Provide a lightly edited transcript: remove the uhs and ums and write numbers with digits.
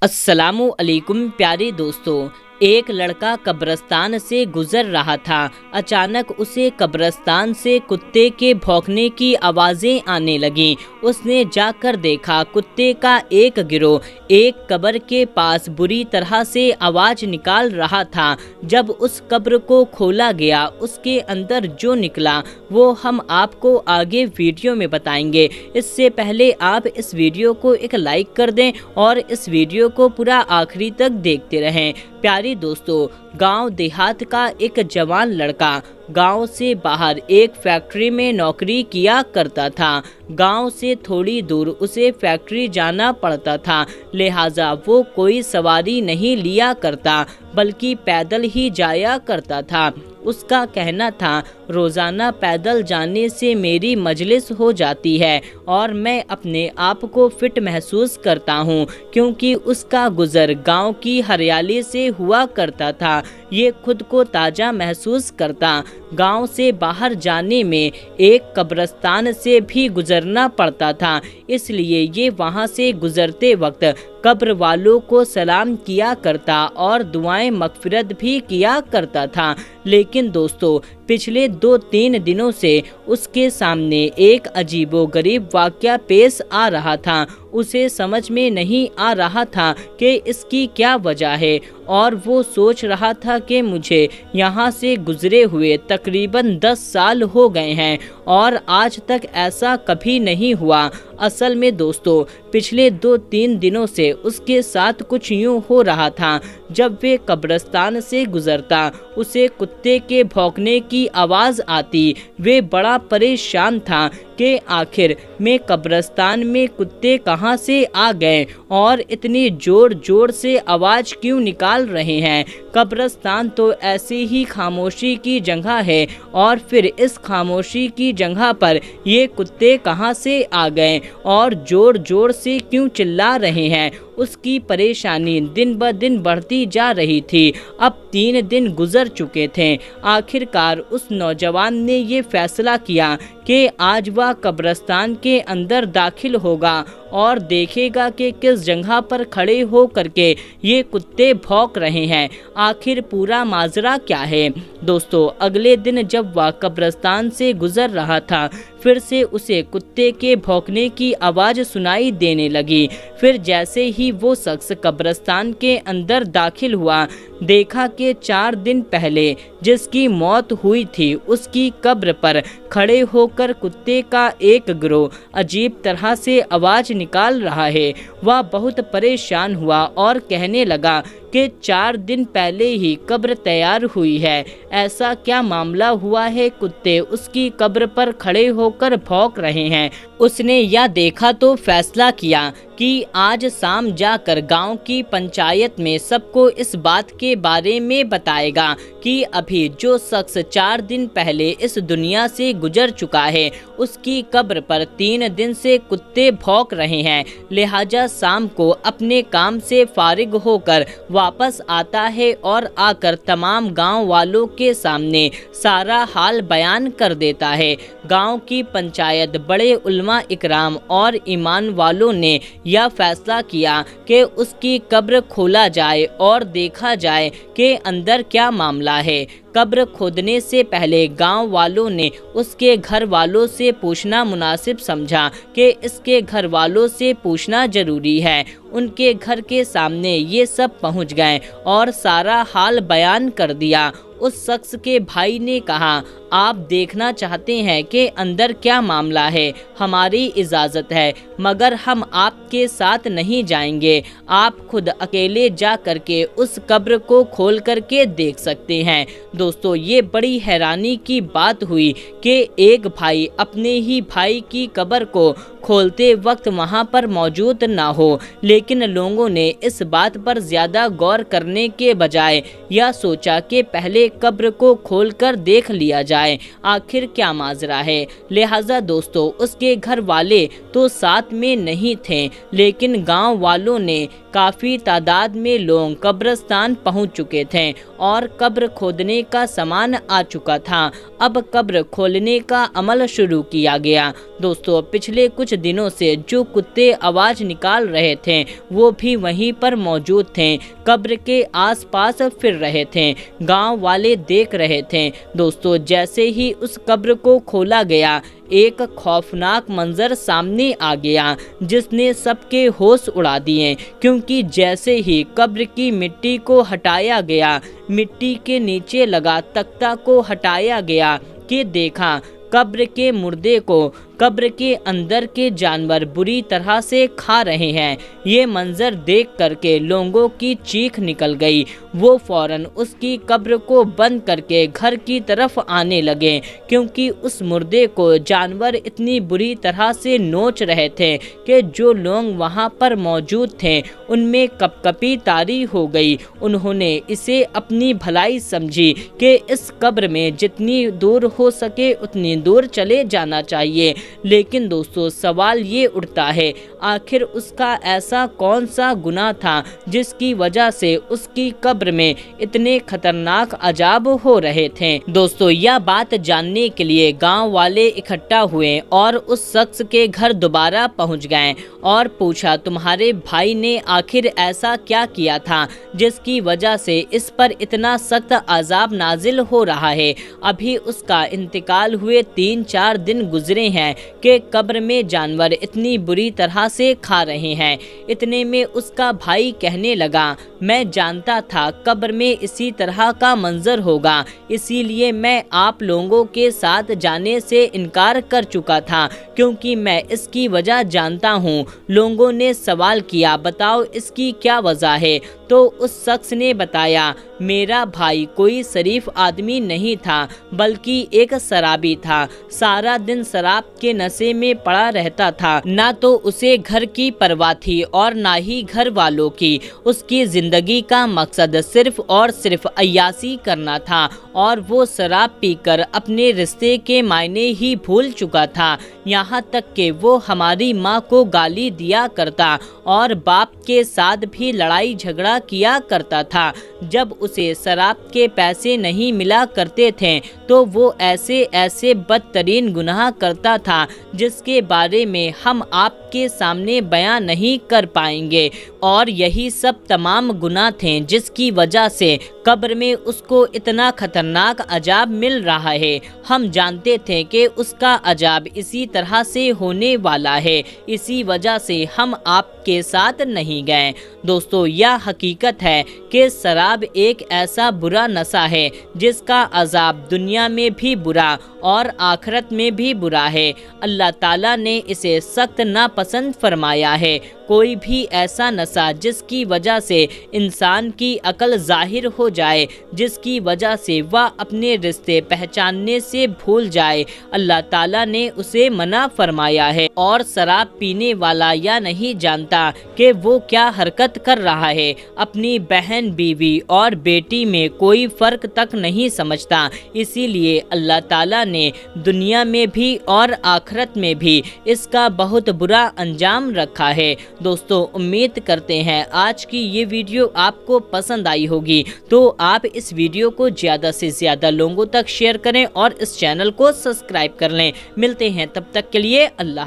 अस्सलामु अलैकुम प्यारे दोस्तों। एक लड़का कब्रिस्तान से गुजर रहा था। अचानक उसे कब्रिस्तान से कुत्ते के भौंकने की आवाज़ें आने लगीं। उसने जाकर देखा कुत्ते का एक गिरोह एक कब्र के पास बुरी तरह से आवाज़ निकाल रहा था। जब उस कब्र को खोला गया, उसके अंदर जो निकला वो हम आपको आगे वीडियो में बताएंगे। इससे पहले आप इस वीडियो को एक लाइक कर दें और इस वीडियो को पूरा आखिरी तक देखते रहें। प्यारे दोस्तों, गांव देहात का एक जवान लड़का गांव से बाहर एक फैक्ट्री में नौकरी किया करता था। गांव से थोड़ी दूर उसे फैक्ट्री जाना पड़ता था, लिहाजा वो कोई सवारी नहीं लिया करता बल्कि पैदल ही जाया करता था। उसका कहना था, रोज़ाना पैदल जाने से मेरी मजलिस हो जाती है और मैं अपने आप को फिट महसूस करता हूँ, क्योंकि उसका गुज़र गांव की हरियाली से हुआ करता था। ये खुद को ताज़ा महसूस करता। गांव से बाहर जाने में एक कब्रिस्तान से भी गुजरना पड़ता था, इसलिए ये वहां से गुजरते वक्त कब्र वालों को सलाम किया करता और दुआएं मगफिरत भी किया करता था। लेकिन दोस्तों, पिछले 2-3 दिनों से उसके सामने एक अजीबोगरीब वाक़या पेश आ रहा था। उसे समझ में नहीं आ रहा था कि इसकी क्या वजह है और वो सोच रहा था कि मुझे यहाँ से गुजरे हुए तकरीबन 10 साल हो गए हैं और आज तक ऐसा कभी नहीं हुआ। असल में दोस्तों, पिछले 2-3 दिनों से उसके साथ कुछ यूँ हो रहा था। जब वे कब्रिस्तान से गुजरता, उसे कुत्ते के भौंकने की आवाज़ आती। वे बड़ा परेशान था कि आखिर में कब्रिस्तान में कुत्ते कहाँ से आ गए और इतनी ज़ोर ज़ोर से आवाज़ क्यों निकाल रहे हैं। कब्रिस्तान तो ऐसी ही खामोशी की जगह है और फिर इस खामोशी की जगह पर ये कुत्ते कहाँ से आ गए और ज़ोर ज़ोर से क्यों चिल्ला रहे हैं। उसकी परेशानी दिन ब दिन बढ़ती जा रही थी। अब 3 दिन गुजर चुके थे। आखिरकार उस नौजवान ने ये फैसला किया कि आज वह कब्रिस्तान के अंदर दाखिल होगा और देखेगा कि किस जगह पर खड़े हो करके ये कुत्ते भौंक रहे हैं। आखिर पूरा माजरा क्या है। दोस्तों, अगले दिन जब वह कब्रिस्तान से गुजर रहा था, फिर से उसे कुत्ते के भौंकने की आवाज़ सुनाई देने लगी। फिर जैसे ही वो शख्स कब्रिस्तान के अंदर दाखिल हुआ, देखा कि 4 दिन पहले जिसकी मौत हुई थी, उसकी कब्र पर खड़े होकर कुत्ते का एक गिरोह अजीब तरह से आवाज़ निकाल रहा है। वह बहुत परेशान हुआ और कहने लगा कि 4 दिन पहले ही कब्र तैयार हुई है। ऐसा क्या मामला हुआ है, कुत्ते उसकी कब्र पर खड़े होकर भौंक रहे हैं। उसने यह देखा तो फैसला किया कि आज शाम जाकर गांव की पंचायत में सबको इस बात के बारे में बताएगा कि अभी जो शख्स 4 दिन पहले इस दुनिया से गुजर चुका है, उसकी कब्र पर 3 दिन से कुत्ते भौंक रहे हैं। लिहाजा शाम को अपने काम से फारिग होकर वापस आता है और आकर तमाम गांव वालों के सामने सारा हाल बयान कर देता है। गांव की पंचायत, बड़े उलमा इकराम और ईमान वालों ने यह फैसला किया कि उसकी कब्र खोला जाए और देखा जाए कि अंदर क्या मामला है। कब्र खोदने से पहले गांव वालों ने उसके घर वालों से पूछना मुनासिब समझा कि इसके घर वालों से पूछना जरूरी है। उनके घर के सामने ये सब पहुंच गए और सारा हाल बयान कर दिया। उस शख्स के भाई ने कहा, आप देखना चाहते हैं कि अंदर क्या मामला है, हमारी इजाज़त है, मगर हम आपके साथ नहीं जाएंगे। आप खुद अकेले जा करके उस कब्र को खोल करके देख सकते हैं। दोस्तों, ये बड़ी हैरानी की बात हुई कि एक भाई अपने ही भाई की कब्र को खोलते वक्त वहां पर मौजूद ना हो, लेकिन लोगों ने इस बात पर ज़्यादा गौर करने के बजाय यह सोचा कि पहले कब्र को खोलकर देख लिया जाए आखिर क्या माजरा है। लिहाजा दोस्तों, उसके घर वाले तो साथ में नहीं थे, लेकिन गांव वालों ने काफ़ी तादाद में लोग कब्रिस्तान पहुंच चुके थे और कब्र खोदने का सामान आ चुका था। अब कब्र खोलने का अमल शुरू किया गया। दोस्तों, पिछले कुछ दिनों से जो कुत्ते आवाज़ निकाल रहे थे वो भी वहीं पर मौजूद थे, कब्र के आसपास फिर रहे थे। गांव वाले देख रहे थे। दोस्तों, जैसे ही उस कब्र को खोला गया, एक खौफनाक मंजर सामने आ गया जिसने सबके होश उड़ा दिए, क्योंकि जैसे ही कब्र की मिट्टी को हटाया गया, मिट्टी के नीचे लगा तख्ता को हटाया गया कि देखा कब्र के मुर्दे को कब्र के अंदर के जानवर बुरी तरह से खा रहे हैं। ये मंजर देख करके लोगों की चीख निकल गई। वो फौरन उसकी कब्र को बंद करके घर की तरफ आने लगे, क्योंकि उस मुर्दे को जानवर इतनी बुरी तरह से नोच रहे थे कि जो लोग वहाँ पर मौजूद थे उनमें कपकपी तारी हो गई। उन्होंने इसे अपनी भलाई समझी कि इस कब्र में जितनी दूर हो सके उतनी दूर चले जाना चाहिए। लेकिन दोस्तों, सवाल ये उठता है, आखिर उसका ऐसा कौन सा गुनाह था जिसकी वजह से उसकी कब्र में इतने खतरनाक अजाब हो रहे थे। दोस्तों, यह बात जानने के लिए गांव वाले इकट्ठा हुए और उस शख्स के घर दोबारा पहुंच गए और पूछा, तुम्हारे भाई ने आखिर ऐसा क्या किया था जिसकी वजह से इस पर इतना सख्त अजाब नाजिल हो रहा है। अभी उसका इंतकाल हुए 3-4 दिन गुजरे हैं कि कब्र में जानवर इतनी बुरी तरह से खा रहे हैं। इतने में उसका भाई कहने लगा, मैं जानता था कब्र में इसी तरह का मंजर होगा, इसीलिए मैं आप लोगों के साथ जाने से इनकार कर चुका था, क्योंकि मैं इसकी वजह जानता हूँ। लोगों ने सवाल किया, बताओ इसकी क्या वजह है? तो उस शख्स ने बताया, मेरा भाई कोई शरीफ आदमी नहीं था, बल्कि एक शराबी था। सारा दिन शराब के नशे में पड़ा रहता था। ना तो उसे घर की परवाह थी और ना ही घर वालों की। उसकी जिंदगी का मकसद सिर्फ और सिर्फ अय्यासी करना था और वो शराब पीकर अपने रिश्ते के मायने ही भूल चुका था। यहाँ तक कि वो हमारी माँ को गाली दिया करता और बाप के साथ भी लड़ाई झगड़ा किया करता था। जब उसे शराब के पैसे नहीं मिला करते थे तो वो ऐसे ऐसे बदतरीन गुनाह करता था जिसके बारे में हम आपके सामने बयान नहीं कर पाएंगे। और यही सब तमाम गुनाह थे जिसकी वजह से कब्र में उसको इतना खतरनाक अजाब मिल रहा है। हम जानते थे कि उसका अजाब इसी तरह से होने वाला है, इसी वजह से हम आपके साथ नहीं गए। दोस्तों, यह हकीकत है कि शराब एक ऐसा बुरा नशा है जिसका अजाब दुनिया में भी बुरा और आखिरत में भी बुरा है। अल्लाह ताला ने इसे सख्त नापसंद फरमाया है। कोई भी ऐसा नशा जिसकी वजह से इंसान की अकल जाहिर हो जाए, जिसकी वजह से वह अपने रिश्ते पहचानने से भूल जाए, अल्लाह ताला ने उसे मना फरमाया है। और शराब पीने वाला या नहीं जानता कि वो क्या हरकत कर रहा है, अपनी बहन, बीवी और बेटी में कोई फर्क तक नहीं समझता। इसीलिए अल्लाह ताला ने दुनिया में भी और आखिरत में भी इसका बहुत बुरा अंजाम रखा है। दोस्तों, उम्मीद करते हैं आज की ये वीडियो आपको पसंद आई होगी, तो आप इस वीडियो को ज़्यादा से ज़्यादा लोगों तक शेयर करें और इस चैनल को सब्सक्राइब कर लें। मिलते हैं तब तक के लिए, अल्लाह।